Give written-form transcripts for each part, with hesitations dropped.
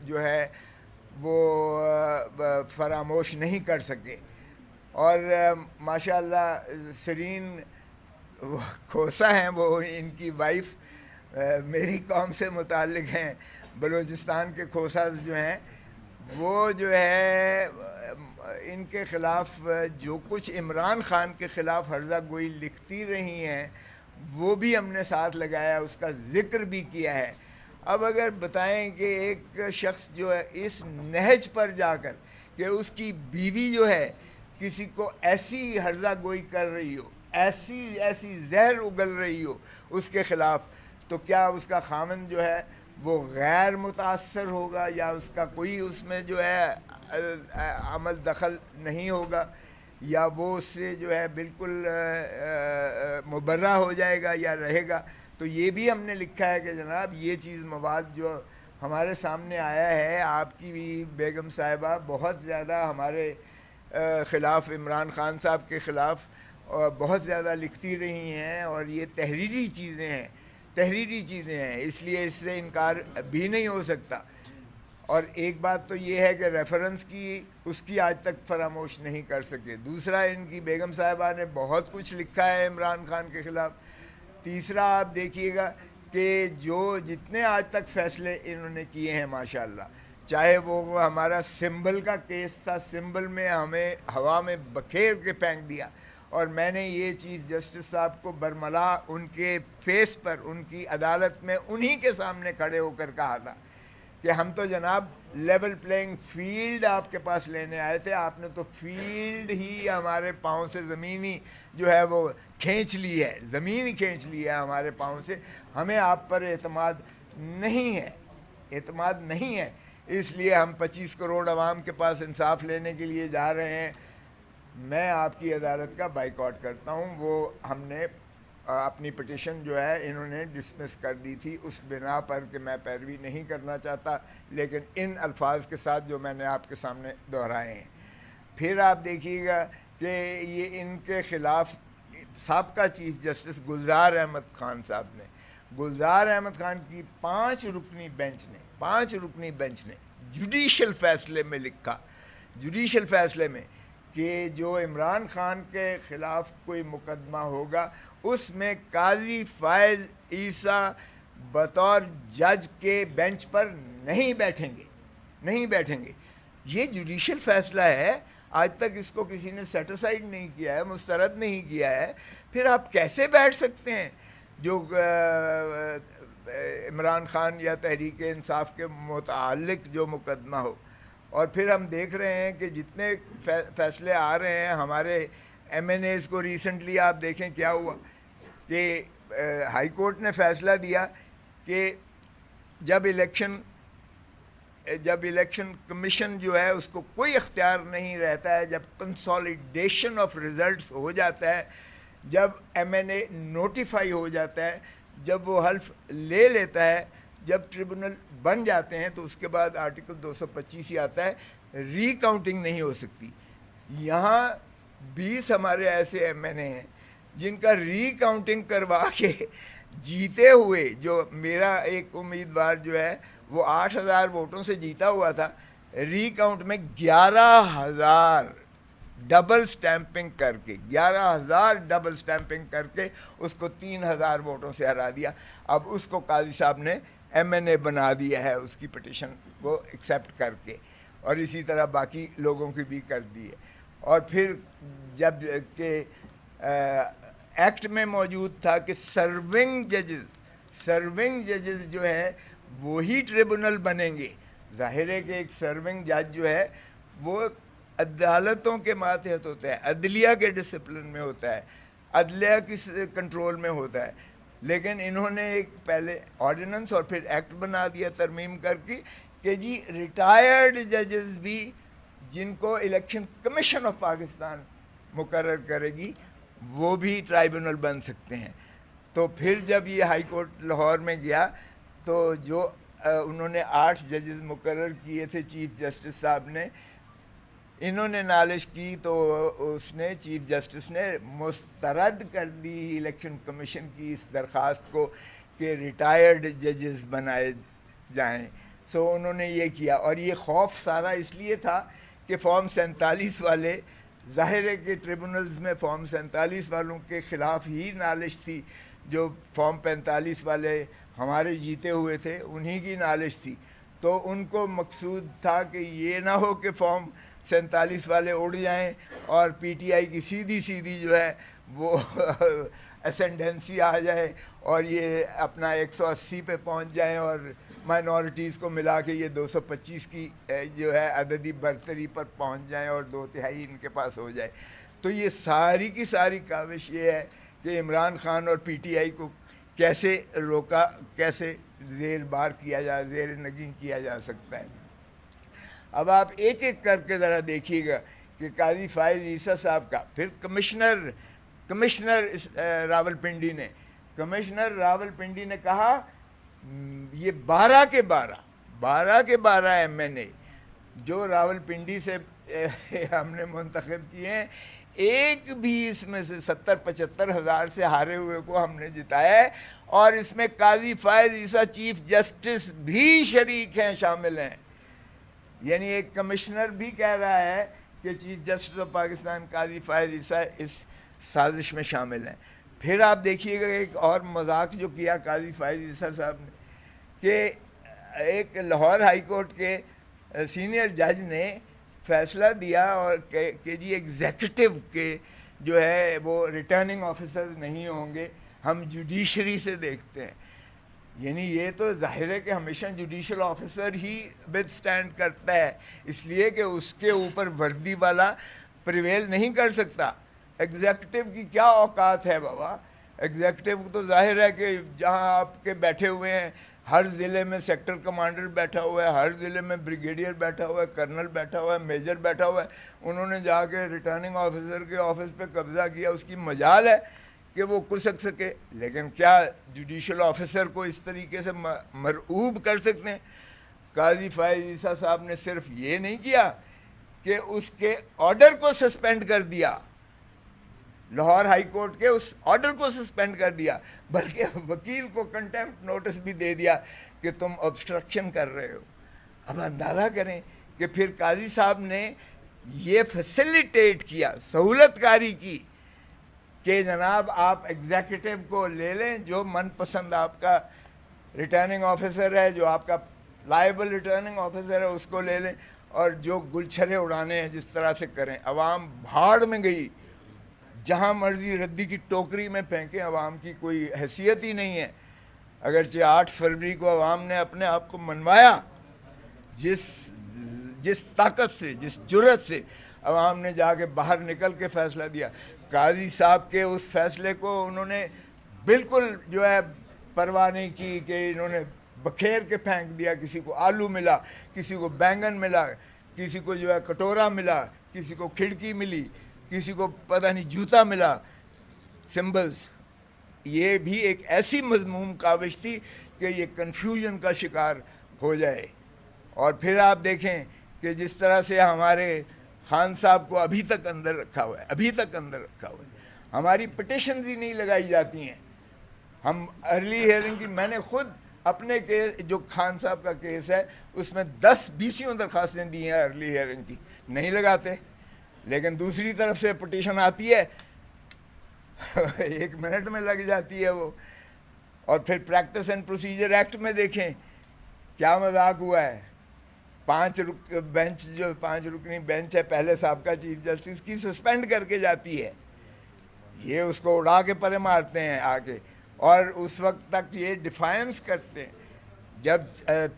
جو ہے وہ فراموش نہیں کر سکے. اور ماشاء اللہ سرین کھوسا ہیں، وہ ان کی وائف میری قوم سے متعلق ہیں، بلوچستان کے کھوساز جو ہیں وہ جو ہے ان کے خلاف جو کچھ عمران خان کے خلاف ہرزہ گوئی لکھتی رہی ہیں وہ بھی ہم نے ساتھ لگایا، اس کا ذکر بھی کیا ہے. اب اگر بتائیں کہ ایک شخص جو ہے اس نہج پر جا کر کہ اس کی بیوی جو ہے کسی کو ایسی ہرزہ گوئی کر رہی ہو، ایسی زہر اگل رہی ہو اس کے خلاف، تو کیا اس کا خامن جو ہے وہ غیر متاثر ہوگا یا اس کا کوئی اس میں جو ہے عمل دخل نہیں ہوگا، یا وہ اس سے جو ہے بالکل مبرہ ہو جائے گا یا رہے گا؟ تو یہ بھی ہم نے لکھا ہے کہ جناب یہ چیز مواد جو ہمارے سامنے آیا ہے، آپ کی بھی بیگم صاحبہ بہت زیادہ ہمارے خلاف، عمران خان صاحب کے خلاف بہت زیادہ لکھتی رہی ہیں، اور یہ تحریری چیزیں ہیں، اس لیے اس سے انکار بھی نہیں ہو سکتا. اور ایک بات تو یہ ہے کہ ریفرنس کی اس کی آج تک فراموش نہیں کر سکے. دوسرا، ان کی بیگم صاحبہ نے بہت کچھ لکھا ہے عمران خان کے خلاف. تیسرا، آپ دیکھیے گا کہ جو جتنے آج تک فیصلے انہوں نے کیے ہیں ماشاءاللہ، چاہے وہ ہمارا سمبل کا کیس تھا، سمبل میں ہمیں ہوا میں بکھیر کے پھینک دیا، اور میں نے یہ چیف جسٹس صاحب کو برملا ان کے فیس پر ان کی عدالت میں انہی کے سامنے کھڑے ہو کر کہا تھا کہ ہم تو جناب لیول پلینگ فیلڈ آپ کے پاس لینے آئے تھے، آپ نے تو فیلڈ ہی ہمارے پاؤں سے زمین ہی جو ہے وہ کھینچ لی ہے، زمین ہی کھینچ لی ہے ہمارے پاؤں سے. ہمیں آپ پر اعتماد نہیں ہے. اس لیے ہم 25 کروڑ عوام کے پاس انصاف لینے کے لیے جا رہے ہیں. میں آپ کی عدالت کا بائیکاٹ کرتا ہوں. وہ ہم نے اپنی پٹیشن جو ہے انہوں نے ڈسمس کر دی تھی اس بنا پر کہ میں پیروی نہیں کرنا چاہتا، لیکن ان الفاظ کے ساتھ جو میں نے آپ کے سامنے دہرائے ہیں. پھر آپ دیکھیے گا کہ یہ ان کے خلاف سابقہ چیف جسٹس گلزار احمد خان صاحب نے، گلزار احمد خان کی 5 رکنی بینچ نے جوڈیشل فیصلے میں لکھا، جوڈیشل فیصلے میں، کہ جو عمران خان کے خلاف کوئی مقدمہ ہوگا اس میں قاضی فائز عیسیٰ بطور جج کے بینچ پر نہیں بیٹھیں گے. یہ جوڈیشل فیصلہ ہے، آج تک اس کو کسی نے سیٹسفائیڈ نہیں کیا ہے، مسترد نہیں کیا ہے. پھر آپ کیسے بیٹھ سکتے ہیں جو عمران خان یا تحریک انصاف کے متعلق جو مقدمہ ہو؟ اور پھر ہم دیکھ رہے ہیں کہ جتنے فیصلے آ رہے ہیں ہمارے ایم این ایز کو، ریسنٹلی آپ دیکھیں کیا ہوا کہ ہائی کورٹ نے فیصلہ دیا کہ جب الیکشن کمیشن جو ہے اس کو کوئی اختیار نہیں رہتا ہے، جب کنسالیڈیشن آف ریزلٹس ہو جاتا ہے، جب ایم این اے نوٹیفائی ہو جاتا ہے، جب وہ حلف لے لیتا ہے، جب ٹریبونل بن جاتے ہیں، تو اس کے بعد آرٹیکل 225 ہی آتا ہے، ری کاؤنٹنگ نہیں ہو سکتی. یہاں 20 ہمارے ایسے ایم این اے ہیں جن کا ری کاؤنٹنگ کروا کے جیتے ہوئے، جو میرا ایک امیدوار جو ہے وہ 8,000 ووٹوں سے جیتا ہوا تھا، ری کاؤنٹ میں 11,000 ڈبل سٹیمپنگ کر کے اس کو 3,000 ووٹوں سے ہرا دیا. اب اس کو قاضی صاحب نے ایم این اے بنا دیا ہے اس کی پٹیشن کو ایکسیپٹ کر کے، اور اسی طرح باقی لوگوں کی بھی کر دی ہے. اور پھر جب کہ ایکٹ میں موجود تھا کہ سرونگ ججز جو ہیں وہی ٹریبونل بنیں گے. ظاہر ہے کہ ایک سرونگ جج جو ہے وہ عدالتوں کے ماتحت ہوتا ہے، عدلیہ کے ڈسپلن میں ہوتا ہے، عدلیہ کی کنٹرول میں ہوتا ہے. لیکن انہوں نے ایک پہلے آرڈیننس اور پھر ایکٹ بنا دیا ترمیم کر کے کہ جی ریٹائرڈ ججز بھی، جن کو الیکشن کمیشن آف پاکستان مقرر کرے گی، وہ بھی ٹرائبونل بن سکتے ہیں. تو پھر جب یہ ہائی کورٹ لاہور میں گیا تو جو انہوں نے 8 ججز مقرر کیے تھے چیف جسٹس صاحب نے، انہوں نے نالش کی تو اس نے چیف جسٹس نے مسترد کر دی الیکشن کمیشن کی اس درخواست کو کہ ریٹائرڈ ججز بنائے جائیں. سو انہوں نے یہ کیا. اور یہ خوف سارا اس لیے تھا کہ فارم 47 والے، ظاہر ہے کہ ٹریبونلز میں فارم 47 والوں کے خلاف ہی نالش تھی، جو فارم 45 والے ہمارے جیتے ہوئے تھے انہی کی نالش تھی. تو ان کو مقصود تھا کہ یہ نہ ہو کہ فارم 47 والے اڑ جائیں اور پی ٹی آئی کی سیدھی سیدھی جو ہے وہ اسینڈنسی آ جائے اور یہ اپنا 180 پہ پہنچ جائیں اور مائنورٹیز کو ملا کے یہ 225 کی جو ہے عددی برتری پر پہنچ جائیں اور 2/3 ان کے پاس ہو جائے. تو یہ ساری کی ساری کاوش یہ ہے کہ عمران خان اور پی ٹی آئی کو کیسے روکا، کیسے زیر بار کیا جا، زیر نگین کیا جا سکتا ہے. اب آپ ایک ایک کر کے ذرا دیکھیے گا کہ قاضی فائز عیسیٰ صاحب کا، پھر کمشنر راولپنڈی نے کہا یہ 12 کے 12 ایم این اے جو راولپنڈی سے ہم نے منتخب کیے ہیں، ایک بھی اس میں سے 70-75 ہزار سے ہارے ہوئے کو ہم نے جتایا ہے، اور اس میں قاضی فائز عیسیٰ چیف جسٹس بھی شریک ہیں، شامل ہیں. یعنی ایک کمشنر بھی کہہ رہا ہے کہ چیف جسٹس آف پاکستان قاضی فائز عیسیٰ اس سازش میں شامل ہیں. پھر آپ دیکھیے گا ایک اور مذاق جو کیا قاضی فائز عیسیٰ صاحب نے، کہ ایک لاہور ہائی کورٹ کے سینئر جج نے فیصلہ دیا اور کہ جی ایگزیکٹو کے جو ہے وہ ریٹرننگ آفیسرز نہیں ہوں گے، ہم جوڈیشری سے دیکھتے ہیں. یعنی یہ تو ظاہر ہے کہ ہمیشہ judicial officer he with stand کرتا ہے، اس لیے کہ اس کے اوپر وردی والا پریویل نہیں کر سکتا. ایگزیکٹو کی کیا اوقات ہے بابا؟ ایگزیکٹو تو ظاہر ہے کہ جہاں آپ کے بیٹھے ہوئے ہیں، ہر ضلع میں سیکٹر کمانڈر بیٹھا ہوا ہے، ہر ضلع میں بریگیڈیئر بیٹھا ہوا ہے، کرنل بیٹھا ہوا ہے، میجر بیٹھا ہوا ہے. انہوں نے جا کے ریٹرننگ آفیسر کے آفس پہ قبضہ کیا، اس کی مجال ہے کہ وہ کسک سکے. لیکن کیا جوڈیشل آفیسر کو اس طریقے سے مرعوب کر سکتے ہیں؟ قاضی فائز عیسیٰ صاحب نے صرف یہ نہیں کیا کہ اس کے آرڈر کو سسپینڈ کر دیا، لاہور ہائی کورٹ کے اس آرڈر کو سسپینڈ کر دیا، بلکہ وکیل کو کنٹیمپٹ نوٹس بھی دے دیا کہ تم obstruction کر رہے ہو. اب اندازہ کریں کہ پھر قاضی صاحب نے یہ فیسیلیٹیٹ کیا، سہولت کاری کی کہ جناب آپ ایگزیکٹو کو لے لیں، جو من پسند آپ کا ریٹرننگ آفیسر ہے، جو آپ کا لائبل ریٹرننگ آفیسر ہے اس کو لے لیں، اور جو گلچھرے اڑانے ہیں جس طرح سے کریں. عوام بھاڑ میں گئی، جہاں مرضی ردی کی ٹوکری میں پھینکیں، عوام کی کوئی حیثیت ہی نہیں ہے. اگرچہ 8 فروری کو عوام نے اپنے آپ کو منوایا، جس طاقت سے، جس جرأت سے عوام نے جا کے باہر نکل کے فیصلہ دیا. قاضی صاحب کے اس فیصلے کو انہوں نے بالکل جو ہے پرواہ نہیں کی کہ انہوں نے بکھیر کے پھینک دیا. کسی کو آلو ملا، کسی کو بینگن ملا، کسی کو جو ہے کٹورا ملا، کسی کو کھڑکی ملی، کسی کو پتہ نہیں جوتا ملا، سمبلز. یہ بھی ایک ایسی مذموم کاوش تھی کہ یہ کنفیوژن کا شکار ہو جائے. اور پھر آپ دیکھیں کہ جس طرح سے ہمارے خان صاحب کو ابھی تک اندر رکھا ہوا ہے، ہماری پٹیشنز ہی نہیں لگائی جاتی ہیں. ہم ارلی ہیئرنگ کی، میں نے خود اپنے کیس، جو خان صاحب کا کیس ہے اس میں 10-20 درخواستیں دی ہیں ارلی ہیئرنگ کی، نہیں لگاتے. لیکن دوسری طرف سے پٹیشن آتی ہے 1 منٹ میں لگ جاتی ہے وہ. اور پھر پریکٹس اینڈ پروسیجر ایکٹ میں دیکھیں کیا مذاق ہوا ہے. 5 رکنی بینچ ہے پہلے سابقہ چیف جسٹس کی، سسپینڈ کر کے جاتی ہے. یہ اس کو اڑا کے پرے مارتے ہیں آ کے، اور اس وقت تک یہ ڈیفائنس کرتے ہیں. جب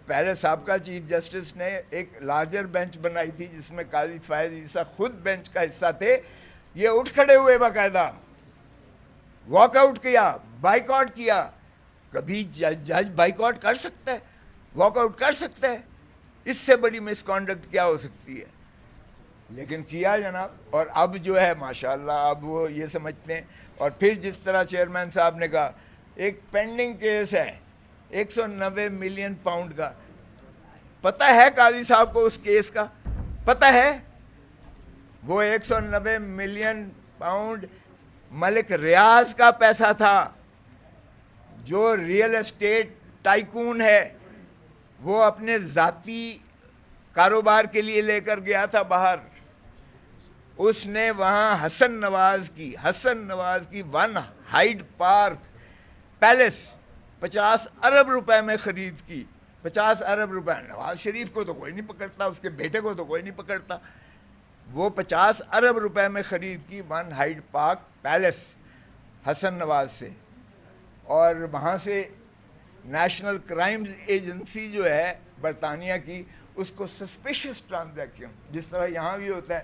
پہلے سابقہ چیف جسٹس نے ایک لارجر بینچ بنائی تھی جس میں قاضی فائز عیسیٰ خود بینچ کا حصہ تھے، یہ اٹھ کھڑے ہوئے، باقاعدہ واک آؤٹ کیا، بائیک آؤٹ کیا. کبھی جج بائیک آؤٹ کر سکتا ہے، واک آؤٹ کر سکتا ہے؟ اس سے بڑی مس کانڈکٹ کیا ہو سکتی ہے؟ لیکن کیا جناب. اور اب جو ہے ماشاءاللہ اب وہ یہ سمجھتے ہیں. اور پھر جس طرح چیئرمین صاحب نے کہا، ایک پینڈنگ کیس ہے 190 ملین پاؤنڈ کا. پتہ ہے قاضی صاحب کو اس کیس کا؟ پتہ ہے؟ وہ 190 ملین پاؤنڈ ملک ریاض کا پیسہ تھا، جو ریئل اسٹیٹ ٹائکون ہے. وہ اپنے ذاتی کاروبار کے لیے لے کر گیا تھا باہر. اس نے وہاں حسن نواز کی ون ہائیڈ پارک پیلس 50 ارب روپے میں خرید کی. 50 ارب روپے. نواز شریف کو تو کوئی نہیں پکڑتا, اس کے بیٹے کو تو کوئی نہیں پکڑتا. وہ 50 ارب روپے میں خرید کی one Hyde park palace Hasan Nawaz سے. اور وہاں سے نیشنل کرائمز ایجنسی جو ہے برطانیہ کی, اس کو سسپیشس ٹرانزیکشن, جس طرح یہاں بھی ہوتا ہے,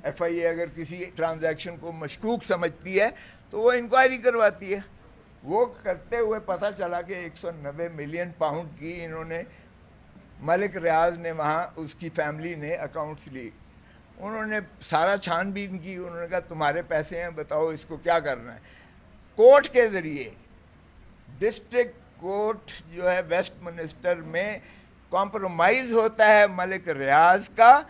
ایف آئی اے اگر کسی ٹرانزیکشن کو مشکوک سمجھتی ہے تو وہ انکوائری کرواتی ہے. وہ کرتے ہوئے پتہ چلا کہ 190 ملین پاؤنڈ کی انہوں نے, ملک ریاض نے وہاں اس کی فیملی نے اکاؤنٹس لی. انہوں نے سارا چھان بین کی. انہوں نے کہا تمہارے پیسے ہیں, بتاؤ اس کو کیا کرنا ہے. کورٹ کے ذریعے, ڈسٹرکٹ کورٹ جو ہے ویسٹ منسٹر میں, کمپرومائز ہوتا ہے ملک ریاض کا,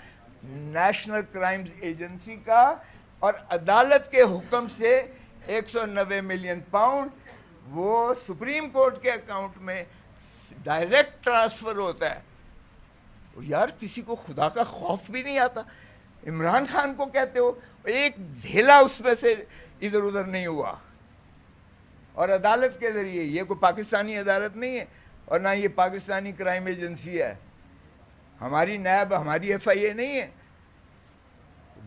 نیشنل کرائمز ایجنسی کا, اور عدالت کے حکم سے 190 ملین پاؤنڈ وہ سپریم کورٹ کے اکاؤنٹ میں ڈائریکٹ ٹرانسفر ہوتا ہے. یار کسی کو خدا کا خوف بھی نہیں آتا. عمران خان کو کہتے ہو, ایک دھیلا اس میں سے ادھر ادھر نہیں ہوا. اور عدالت کے ذریعے, یہ کوئی پاکستانی عدالت نہیں ہے اور نہ یہ پاکستانی کرائم ایجنسی ہے, ہماری نیب, ہماری ایف آئی اے نہیں ہے.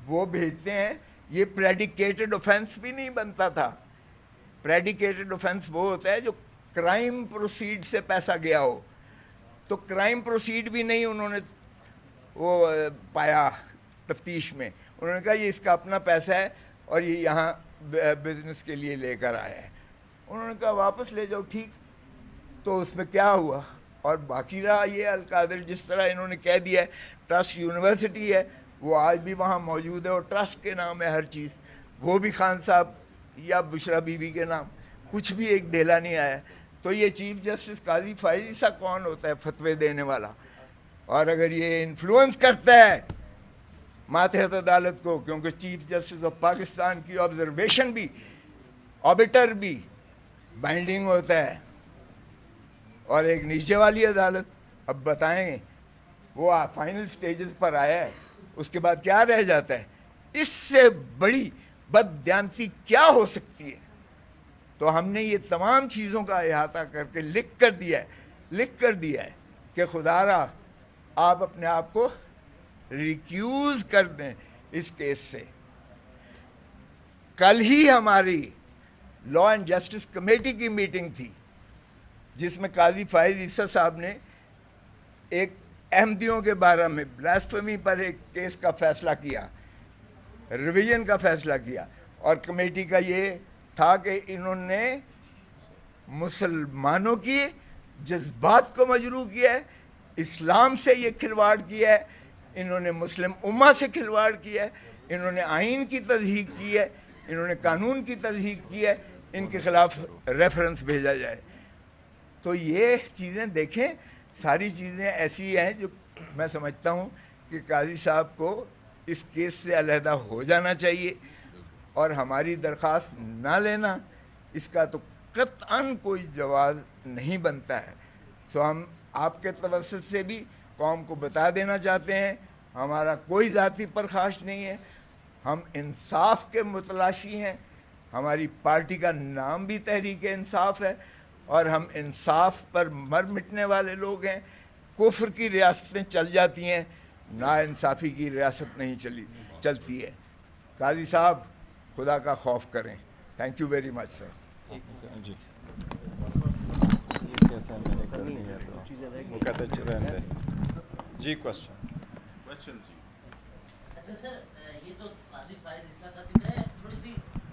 وہ بھیجتے ہیں. یہ پریڈیکیٹڈ اوفینس بھی نہیں بنتا تھا. پریڈیکیٹڈ اوفینس وہ ہوتا ہے جو کرائم پروسیڈ سے پیسہ گیا ہو. تو کرائم پروسیڈ بھی نہیں انہوں نے وہ پایا تفتیش میں. انہوں نے کہا یہ اس کا اپنا پیسہ ہے اور یہ یہاں بزنس کے لیے لے کر آیا ہے. انہوں نے کہا واپس لے جاؤ. ٹھیک. تو اس میں کیا ہوا؟ اور باقی رہا یہ القادر, جس طرح انہوں نے کہہ دیا ہے ٹرسٹ یونیورسٹی ہے, وہ آج بھی وہاں موجود ہے اور ٹرسٹ کے نام ہے ہر چیز. وہ بھی خان صاحب یا بشرا بی بی کے نام, کچھ بھی ایک دھیلا نہیں آیا. تو یہ چیف جسٹس قاضی فائز عیسیٰ کون ہوتا ہے فتوے دینے والا؟ اور اگر یہ انفلوئنس کرتا ہے ماتحت عدالت کو, کیونکہ چیف جسٹس آف پاکستان کی آبزرویشن بھی, آبیٹر بھی بائنڈنگ ہوتا ہے, اور ایک نیچے والی عدالت. اب بتائیں, وہ فائنل سٹیجز پر آیا ہے, اس کے بعد کیا رہ جاتا ہے؟ اس سے بڑی بددیانتی کیا ہو سکتی ہے؟ تو ہم نے یہ تمام چیزوں کا احاطہ کر کے لکھ کر دیا ہے کہ خدا را آپ اپنے آپ کو ریکیوز کر دیں اس کیس سے. کل ہی ہماری لا اینڈ جسٹس کمیٹی کی میٹنگ تھی, جس میں قاضی فائز عیسیٰ صاحب نے ایک احمدیوں کے بارے میں بلاسفیمی پر ایک کیس کا فیصلہ کیا, ریویژن کا فیصلہ کیا. اور کمیٹی کا یہ تھا کہ انہوں نے مسلمانوں کی جذبات کو مجروح کیا ہے, اسلام سے یہ کھلواڑ کیا ہے, انہوں نے مسلم امہ سے کھلواڑ کیا ہے, انہوں نے آئین کی تضحیق کی ہے, انہوں نے قانون کی تضحیق کی ہے. ان کے خلاف ریفرنس بھیجا جائے. تو یہ چیزیں دیکھیں, ساری چیزیں ایسی ہیں جو میں سمجھتا ہوں کہ قاضی صاحب کو اس کیس سے علیحدہ ہو جانا چاہیے, اور ہماری درخواست نہ لینا اس کا تو قطعاً کوئی جواز نہیں بنتا ہے. سو ہم آپ کے توسط سے بھی قوم کو بتا دینا چاہتے ہیں, ہمارا کوئی ذاتی پرخاش نہیں ہے, ہم انصاف کے متلاشی ہیں. ہماری پارٹی کا نام بھی تحریک انصاف ہے, اور ہم انصاف پر مر مٹنے والے لوگ ہیں. کفر کی ریاستیں چل جاتی ہیں, نا انصافی کی ریاست نہیں چلتی ہے. قاضی صاحب خدا کا خوف کریں. Thank you very much sir. جی کوشچن. اچھا سر, یہ تو قاضی فائز عیسیٰ کا ذکر ہے, تھوڑی سی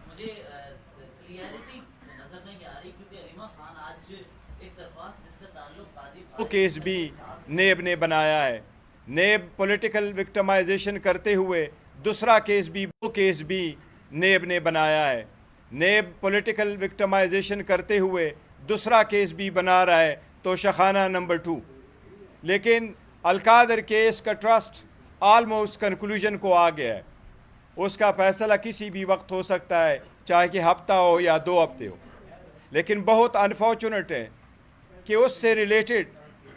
مجھے کلیئرٹی نظر نہیں آ رہی, کیونکہ علیمہ خان آج ایک درخواست جس کا تعلق قاضی وہ کیس بھی نیب نے بنایا ہے. نیب پولیٹیکل وکٹمائزیشن کرتے ہوئے دوسرا کیس بھی, وہ کیس بھی نیب نے بنایا ہے. نیب پولیٹیکل وکٹمائزیشن کرتے ہوئے دوسرا کیس بھی بنا رہا ہے, تو شخانہ نمبر 2. لیکن القادر کیس کا ٹرسٹ آلموسٹ کنکلوژن کو آ گیا ہے. اس کا فیصلہ کسی بھی وقت ہو سکتا ہے, چاہے کہ ہفتہ ہو یا 2 ہفتے ہو. لیکن بہت انفارچونیٹ ہے کہ اس سے ریلیٹڈ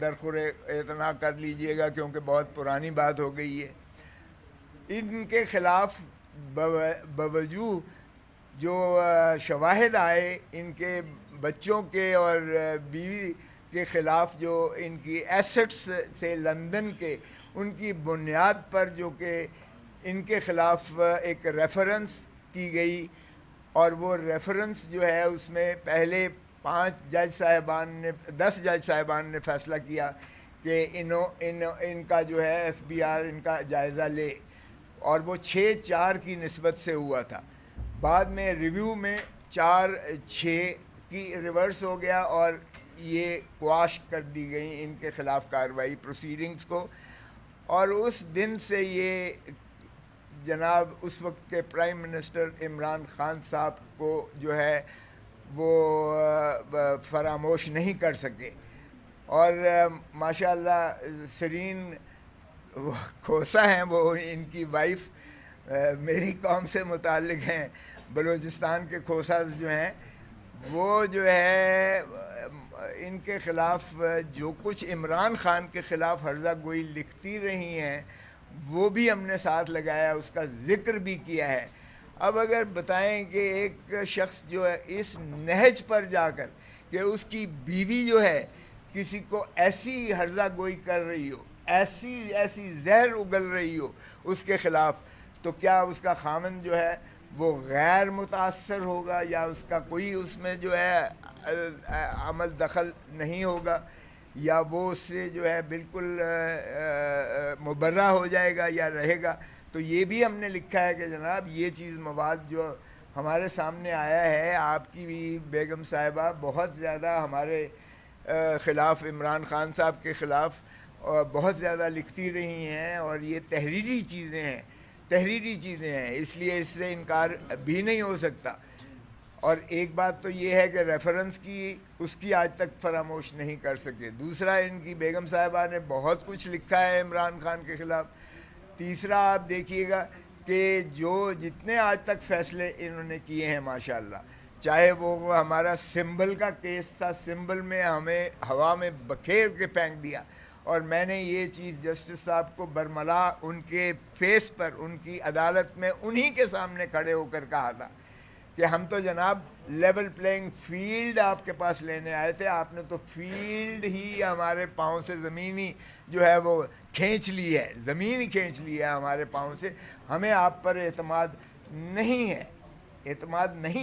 درخور اعتنا کر لیجئے گا کیونکہ بہت پرانی بات ہو گئی ہے. ان کے خلاف بوجوہ جو شواہد آئے ان کے بچوں کے اور بیوی کے خلاف جو ان کی ایسٹس سے لندن کے ان کی بنیاد پر جو کہ ان کے خلاف ایک ریفرنس کی گئی اور وہ ریفرنس جو ہے اس میں پہلے 10 جج صاحبان نے فیصلہ کیا کہ ان کا جو ہے ایف بی آر ان کا جائزہ لے اور وہ 6-4 کی نسبت سے ہوا تھا. بعد میں ریویو میں 4-6 کی ریورس ہو گیا اور یہ قواش کر دی گئی ان کے خلاف کارروائی پروسیڈنگز کو. اور اس دن سے یہ جناب اس وقت کے پرائم منسٹر عمران خان صاحب کو جو ہے وہ فراموش نہیں کر سکے. اور ماشاءاللہ سرین کھوسا ہیں وہ ان کی وائف میری قوم سے متعلق ہیں. بلوچستان کے کھوساز جو ہیں وہ جو ہے ان کے خلاف جو کچھ عمران خان کے خلاف ہرزہ گوئی لکھتی رہی ہیں وہ بھی ہم نے ساتھ لگایا, اس کا ذکر بھی کیا ہے. اب اگر بتائیں کہ ایک شخص جو ہے اس نہج پر جا کر کہ اس کی بیوی جو ہے کسی کو ایسی ہرزہ گوئی کر رہی ہو, ایسی زہر اگل رہی ہو اس کے خلاف, تو کیا اس کا خامن جو ہے وہ غیر متاثر ہوگا یا اس کا کوئی اس میں جو ہے عمل دخل نہیں ہوگا یا وہ اس سے جو ہے بالکل مبرہ ہو جائے گا یا رہے گا؟ تو یہ بھی ہم نے لکھا ہے کہ جناب یہ چیز مواد جو ہمارے سامنے آیا ہے, آپ کی بھی بیگم صاحبہ بہت زیادہ ہمارے خلاف, عمران خان صاحب کے خلاف بہت زیادہ لکھتی رہی ہیں اور یہ تحریری چیزیں ہیں, اس لیے اس سے انکار بھی نہیں ہو سکتا. اور ایک بات تو یہ ہے کہ ریفرنس کی اس کی آج تک فراموش نہیں کر سکے. دوسرا, ان کی بیگم صاحبہ نے بہت کچھ لکھا ہے عمران خان کے خلاف. تیسرا, آپ دیکھیے گا کہ جو جتنے آج تک فیصلے انہوں نے کیے ہیں ماشاءاللہ, چاہے وہ ہمارا سمبل کا کیس تھا, سمبل میں ہمیں ہوا میں بکھیر کے پھینک دیا اور میں نے یہ چیف جسٹس صاحب کو برملا ان کے فیس پر ان کی عدالت میں انہی کے سامنے کھڑے ہو کر کہا تھا کہ ہم تو جناب لیول پلینگ فیلڈ آپ کے پاس لینے آئے تھے, آپ نے تو فیلڈ ہی ہمارے پاؤں سے زمین ہی جو ہے وہ کھینچ لی ہے, زمین ہی کھینچ لی ہے ہمارے پاؤں سے. ہمیں آپ پر اعتماد نہیں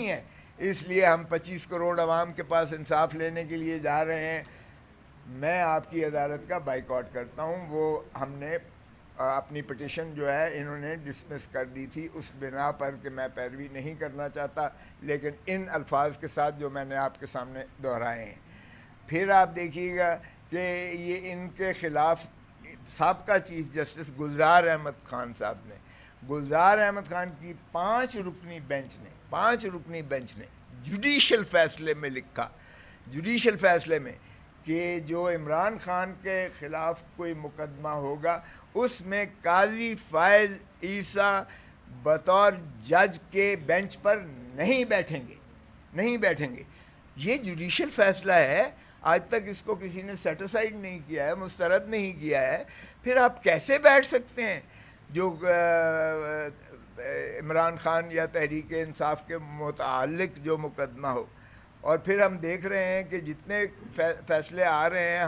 ہے, اس لیے ہم 25 کروڑ عوام کے پاس انصاف لینے کے لیے جا رہے ہیں. میں آپ کی عدالت کا بائیکاٹ کرتا ہوں. وہ ہم نے اپنی پٹیشن جو ہے انہوں نے ڈسمس کر دی تھی اس بنا پر کہ میں پیروی نہیں کرنا چاہتا, لیکن ان الفاظ کے ساتھ جو میں نے آپ کے سامنے دہرائے ہیں. پھر آپ دیکھیے گا کہ یہ ان کے خلاف سابقہ چیف جسٹس گلزار احمد خان کی 5 رکنی بینچ نے جوڈیشل فیصلے میں لکھا, کہ جو عمران خان کے خلاف کوئی مقدمہ ہوگا اس میں قاضی فائز عیسیٰ بطور جج کے بینچ پر نہیں بیٹھیں گے. یہ جوڈیشل فیصلہ ہے, آج تک اس کو کسی نے سیٹسفائیڈ نہیں کیا ہے, مسترد نہیں کیا ہے. پھر آپ کیسے بیٹھ سکتے ہیں جو عمران خان یا تحریک انصاف کے متعلق جو مقدمہ ہو؟ اور پھر ہم دیکھ رہے ہیں کہ جتنے فیصلے آ رہے ہیں